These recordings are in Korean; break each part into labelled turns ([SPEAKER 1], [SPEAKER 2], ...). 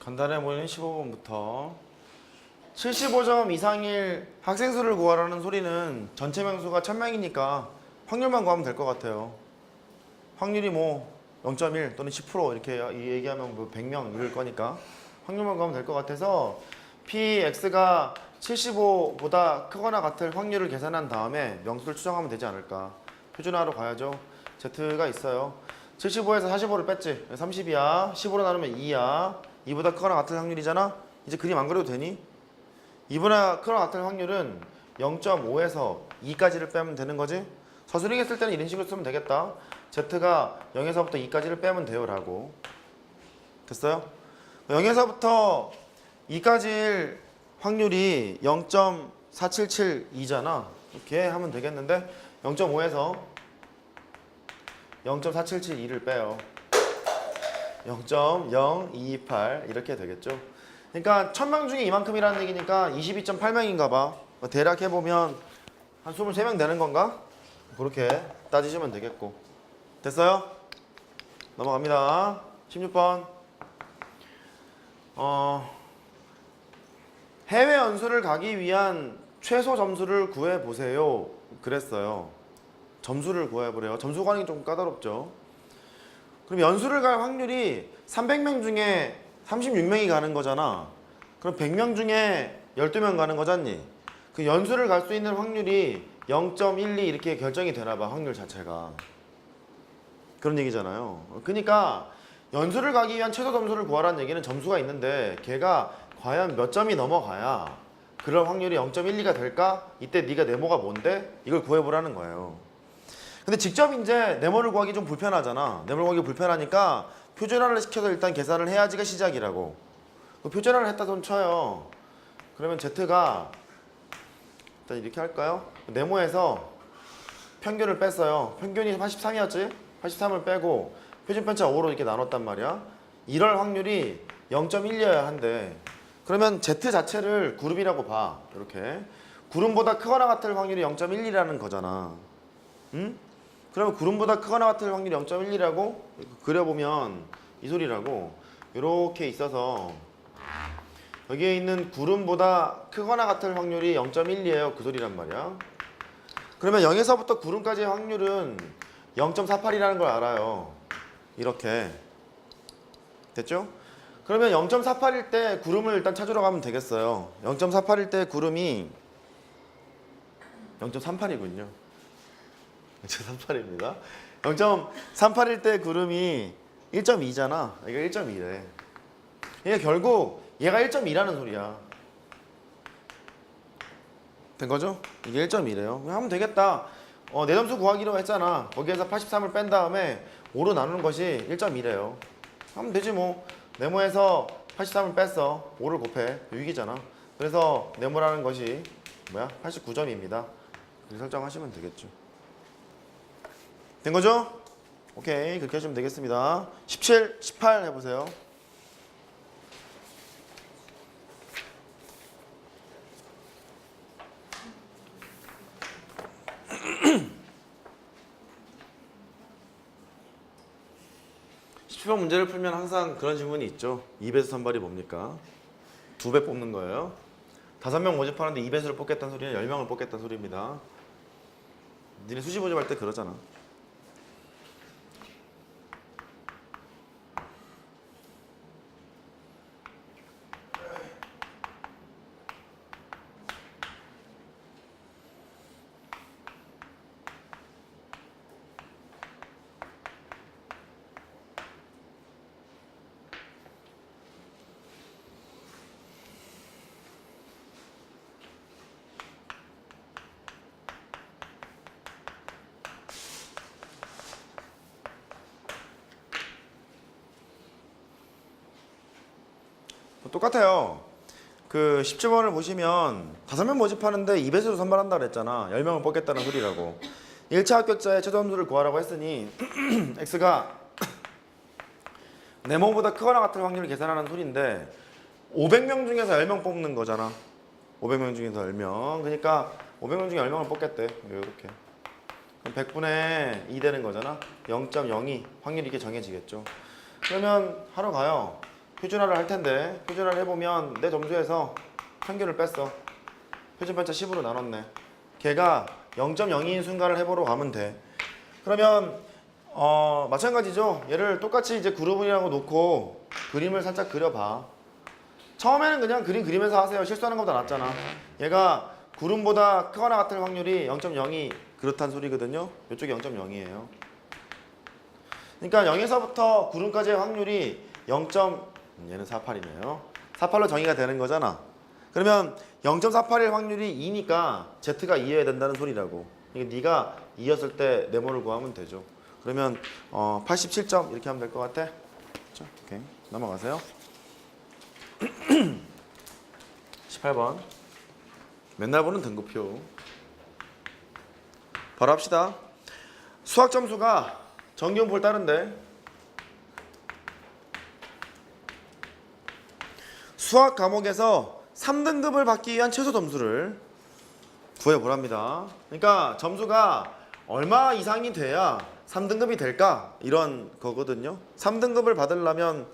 [SPEAKER 1] 간단해 보이는 15번부터 75점 이상일 학생 수를 구하라는 소리는 전체 명수가 1000명이니까 확률만 구하면 될 것 같아요. 확률이 뭐 0.1 또는 10% 이렇게 얘기하면 뭐 100명일 거니까 확률만 구하면 될 것 같아서 px가 75보다 크거나 같을 확률을 계산한 다음에 명수를 추정하면 되지 않을까. 표준화로 가야죠. z가 있어요. 75에서 45를 뺐지. 30이야. 15로 나누면 2야. 2보다 크거나 같을 확률이잖아. 이제 그림 안 그려도 되니? 2보다 크거나 같을 확률은 0.5에서 2까지를 빼면 되는 거지. 서술형 했을 때는 이런 식으로 쓰면 되겠다. z가 0에서부터 2까지를 빼면 돼요 라고. 됐어요? 0에서부터 2까지일 확률이 0.4772잖아. 이렇게 하면 되겠는데 0.5에서 0.4772를 빼요. 0.0228 이렇게 되겠죠. 그러니까 1000명 중에 이만큼이라는 얘기니까 22.8명인가 봐. 대략 해보면 한 23명 되는 건가? 그렇게 따지시면 되겠고. 됐어요? 넘어갑니다. 16번. 해외 연수를 가기 위한 최소 점수를 구해보세요. 그랬어요. 점수를 구해보래요. 점수 구하는 게 좀 까다롭죠. 그럼 연수를 갈 확률이 300명 중에 36명이 가는 거잖아. 그럼 100명 중에 12명 가는 거잖니. 그 연수를 갈 수 있는 확률이 0.12 이렇게 결정이 되나 봐. 확률 자체가. 그런 얘기잖아요. 그러니까 연수를 가기 위한 최소 점수를 구하라는 얘기는 점수가 있는데 걔가 과연 몇 점이 넘어가야 그럴 확률이 0.12가 될까? 이때 네가 네모가 뭔데? 이걸 구해보라는 거예요. 근데 직접 이제 네모를 구하기 좀 불편하잖아. 네모를 구하기 불편하니까 표준화를 시켜서 일단 계산을 해야지가 시작이라고. 표준화를 했다 손 쳐요. 그러면 z가 일단 이렇게 할까요? 네모에서 평균을 뺐어요. 평균이 83이었지? 83을 빼고 표준 편차 5로 이렇게 나눴단 말이야. 이럴 확률이 0.1이어야 한대. 그러면 z 자체를 그룹이라고 봐. 이렇게. 구름보다 크거나 같을 확률이 0.12라는 거잖아. 응? 그러면 구름보다 크거나 같을 확률이 0.12라고 그려보면 이 소리라고. 이렇게 있어서 여기에 있는 구름보다 크거나 같을 확률이 0.12예요. 그 소리란 말이야. 그러면 0에서부터 구름까지의 확률은 0.48이라는 걸 알아요. 이렇게. 됐죠? 그러면 0.48일 때 구름을 일단 찾으러 가면 되겠어요. 0.48일 때 구름이 0.38이군요. 0.38입니다. 0.38일 때 구름이 1.2잖아. 이거 1.2래. 그러니까 결국 얘가 1.2라는 소리야. 된 거죠? 이게 1.2래요. 하면 되겠다. 내 점수 구하기로 했잖아. 거기에서 83을 뺀 다음에 5로 나누는 것이 1.2래요. 하면 되지 뭐. 네모에서 83을 뺐어. 5를 곱해. 6이잖아. 그래서 네모라는 것이 뭐야? 89점입니다. 그렇게 설정하시면 되겠죠. 된 거죠? 오케이. 그렇게 하시면 되겠습니다. 17, 18 해보세요. 시험 문제를 풀면 항상 그런 질문이 있죠. 2배수 선발이 뭡니까? 2배 뽑는 거예요. 5명 모집하는데 2배수를 뽑겠다는 소리는 10명을 뽑겠다는 소리입니다. 니네 수시 모집할 때 그러잖아. 똑같아요. 그 10주번을 보시면 5명 모집하는데 2배수로 선발한다 그랬잖아. 10명을 뽑겠다는 소리라고. 1차 합격자의 최저 점수를 구하라고 했으니 x가 네모보다 크거나 같을 확률을 계산하는 소리인데 500명 중에서 10명 뽑는 거잖아. 500명 중에서 10명. 그러니까 500명 중에 10명을 뽑겠대. 이렇게. 그럼 100분의 2 되는 거잖아. 0.02 확률이 이렇게 정해지겠죠. 그러면 하러 가요. 표준화를 할 텐데 표준화를 해보면 내 점수에서 평균을 뺐어. 표준 편차 10으로 나눴네. 걔가 0.02인 순간을 해보러 가면 돼. 그러면 마찬가지죠. 얘를 똑같이 이제 그룹이라고 놓고 그림을 살짝 그려봐. 처음에는 그냥 그림 그리면서 하세요. 실수하는 것보다 낫잖아. 얘가 구름보다 크거나 같을 확률이 0.02 그렇단 소리거든요. 이쪽이 0.0이에요. 그러니까 0에서부터 구름까지의 확률이 0. 얘는 48이네요. 48로 정의가 되는 거잖아. 그러면 0.48일 확률이 2니까 Z가 2여야 된다는 소리라고. 이게 네가 2였을 때 네모를 구하면 되죠. 그러면 87점 이렇게 하면 될 것 같아. 그렇죠? 오케이. 넘어가세요. 18번. 맨날 보는 등급표. 바로 합시다. 수학 점수가 정기분포를 따른데 수학 과목에서 3등급을 받기 위한 최소 점수를 구해보랍니다. 그러니까 점수가 얼마 이상이 돼야 3등급이 될까? 이런 거거든요. 3등급을 받으려면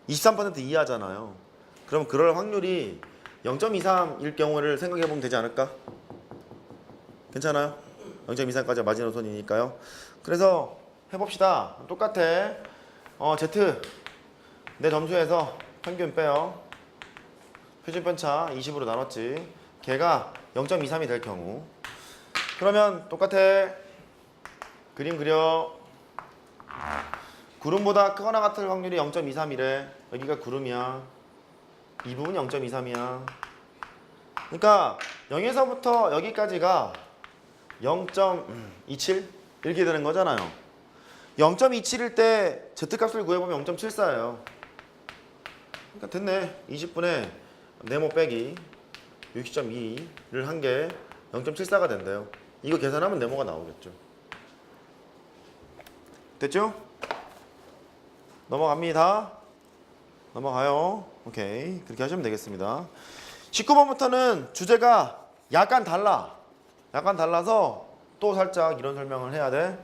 [SPEAKER 1] 23% 이하잖아요. 그럼 그럴 확률이 0.23일 경우를 생각해보면 되지 않을까? 괜찮아요? 0.23까지 마지노선이니까요. 그래서 해봅시다. 똑같아. Z 내 점수에서 평균 빼요. 표준 편차 20으로 나눴지. 걔가 0.23이 될 경우. 그러면 똑같아. 그림 그려. 구름보다 크거나 같을 확률이 0.23이래. 여기가 구름이야. 이 부분이 0.23이야. 그러니까 0에서부터 여기까지가 0.27 이렇게 되는 거잖아요. 0.27일 때 Z값을 구해보면 0.74예요. 그러니까 됐네. 20분에 네모 빼기 60.2를 한 게 0.74가 된대요. 이거 계산하면 네모가 나오겠죠. 됐죠? 넘어갑니다. 넘어가요. 오케이. 그렇게 하시면 되겠습니다. 19번부터는 주제가 약간 달라. 약간 달라서 또 살짝 이런 설명을 해야 돼.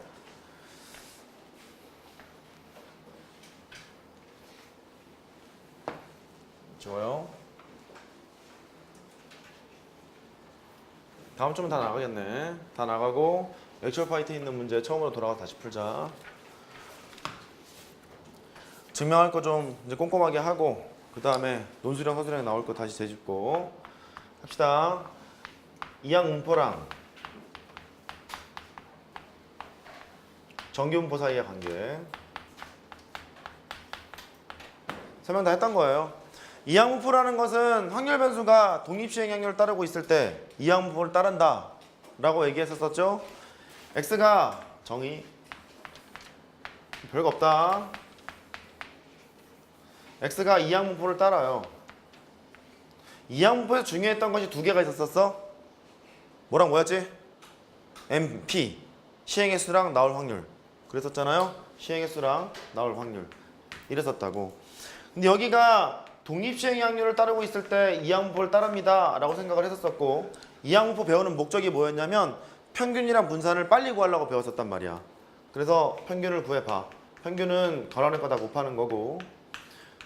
[SPEAKER 1] 좋아요. 다음 주면 다 나가겠네. 다 나가고 액츄얼 파이트에 있는 문제 처음으로 돌아가서 다시 풀자. 증명할 거 좀 이제 꼼꼼하게 하고 그 다음에 논술형 서술형 나올 거 다시 되짚고 합시다. 이항 분포랑 정규 분포 사이의 관계 설명 다 했던 거예요. 이항 분포라는 것은 확률 변수가 독립시행 확률을 따르고 있을 때 이항 분포를 따른다 라고 얘기했었죠. x가 정의 별거 없다. x가 이항 분포를 따라요. 이항 분포에서 중요했던 것이 두 개가 있었어. 뭐랑 뭐였지? MP 시행의 수랑 나올 확률 그랬었잖아요. 시행의 수랑 나올 확률 이랬었다고. 근데 여기가 독립시행 확률을 따르고 있을 때 이항 분포를 따릅니다 라고 생각을 했었고, 이항 분포 배우는 목적이 뭐였냐면 평균이랑 분산을 빨리 구하려고 배웠었단 말이야. 그래서 평균을 구해봐. 평균은 괄호하는 거다 곱하는 거고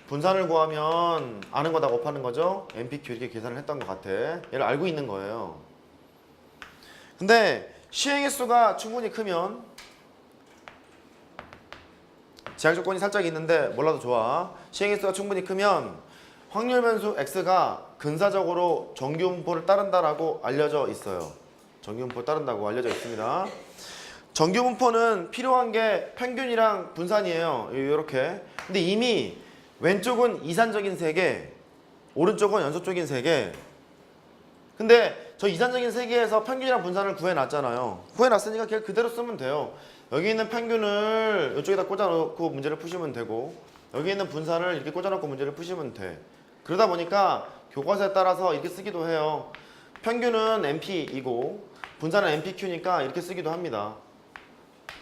[SPEAKER 1] 분산을 구하면 아는 거다 곱하는 거죠. MPQ 이렇게 계산을 했던 것 같아. 얘를 알고 있는 거예요. 근데 시행의 수가 충분히 크면 제약 조건이 살짝 있는데 몰라도 좋아. 시행의 수가 충분히 크면 확률 변수 x가 근사적으로 정규 분포를 따른다라고 알려져 있어요. 정규 분포를 따른다고 알려져 있습니다. 정규 분포는 필요한 게 평균이랑 분산이에요. 이렇게. 근데 이미 왼쪽은 이산적인 세계, 오른쪽은 연속적인 세계. 근데 저 이산적인 세계에서 평균이랑 분산을 구해놨잖아요. 구해놨으니까 그냥 그대로 쓰면 돼요. 여기 있는 평균을 이쪽에다 꽂아놓고 문제를 푸시면 되고 여기 있는 분산을 이렇게 꽂아놓고 문제를 푸시면 돼. 그러다 보니까 교과서에 따라서 이렇게 쓰기도 해요. 평균은 MP이고 분산은 MPQ니까 이렇게 쓰기도 합니다.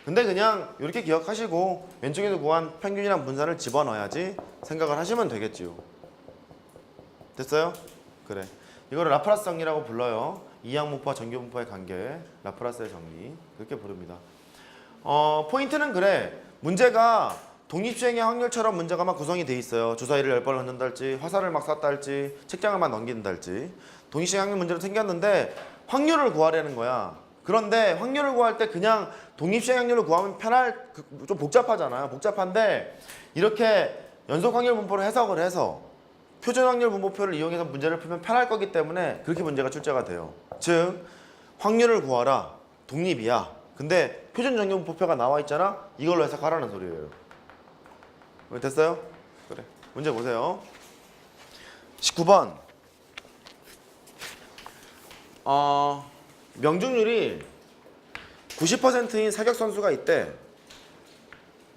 [SPEAKER 1] 근데 그냥 이렇게 기억하시고 왼쪽에서 구한 평균이랑 분산을 집어넣어야지 생각을 하시면 되겠지요. 됐어요? 그래. 이거를 라프라스 정리라고 불러요. 이항 분포와 정규 분포의 관계, 라프라스의 정리 그렇게 부릅니다. 포인트는 그래. 문제가 독립주행의 확률처럼 문제가 막 구성이 돼 있어요. 주사위를 10번을 넣는다 할지, 화살을 막 쐈다 할지, 책장을 막 넘긴다 할지. 독립주행 확률 문제로 생겼는데 확률을 구하려는 거야. 그런데 확률을 구할 때 그냥 독립주행 확률을 구하면 좀 복잡하잖아요. 복잡한데 이렇게 연속 확률 분포를 해석을 해서 표준 확률 분포표를 이용해서 문제를 풀면 편할 거기 때문에 그렇게 문제가 출제가 돼요. 즉 확률을 구하라. 독립이야. 근데 표준 정규 분포표가 나와 있잖아. 이걸로 해석하라는 소리예요. 됐어요? 그래. 문제 보세요. 19번. 명중률이 90%인 사격 선수가 있대.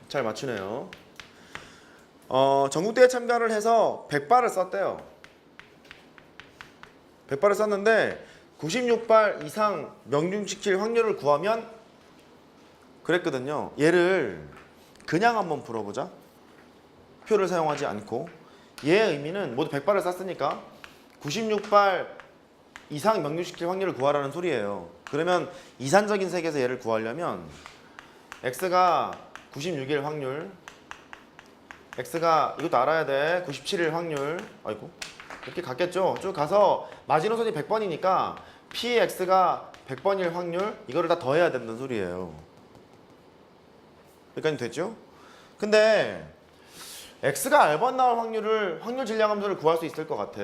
[SPEAKER 1] 잘 맞추네요. 전국대회 참가를 해서 100발을 쐈대요. 100발을 쐈는데 96발 이상 명중시킬 확률을 구하면 그랬거든요. 얘를 그냥 한번 풀어보자. 표를 사용하지 않고. 얘의 의미는 모두 100발을 쐈으니까 96발 이상 명중시킬 확률을 구하라는 소리예요. 그러면 이산적인 세계에서 얘를 구하려면 x가 96일 확률, x가 이것도 알아야 돼. 97일 확률. 아이고 이렇게 갔겠죠. 쭉 가서 마지노선이 100번이니까 px가 100번일 확률 이거를 다 더해야 된다는 소리예요. 여기까지 됐죠? 근데 x가 R번 나올 확률 질량함수를 구할 수 있을 것 같아.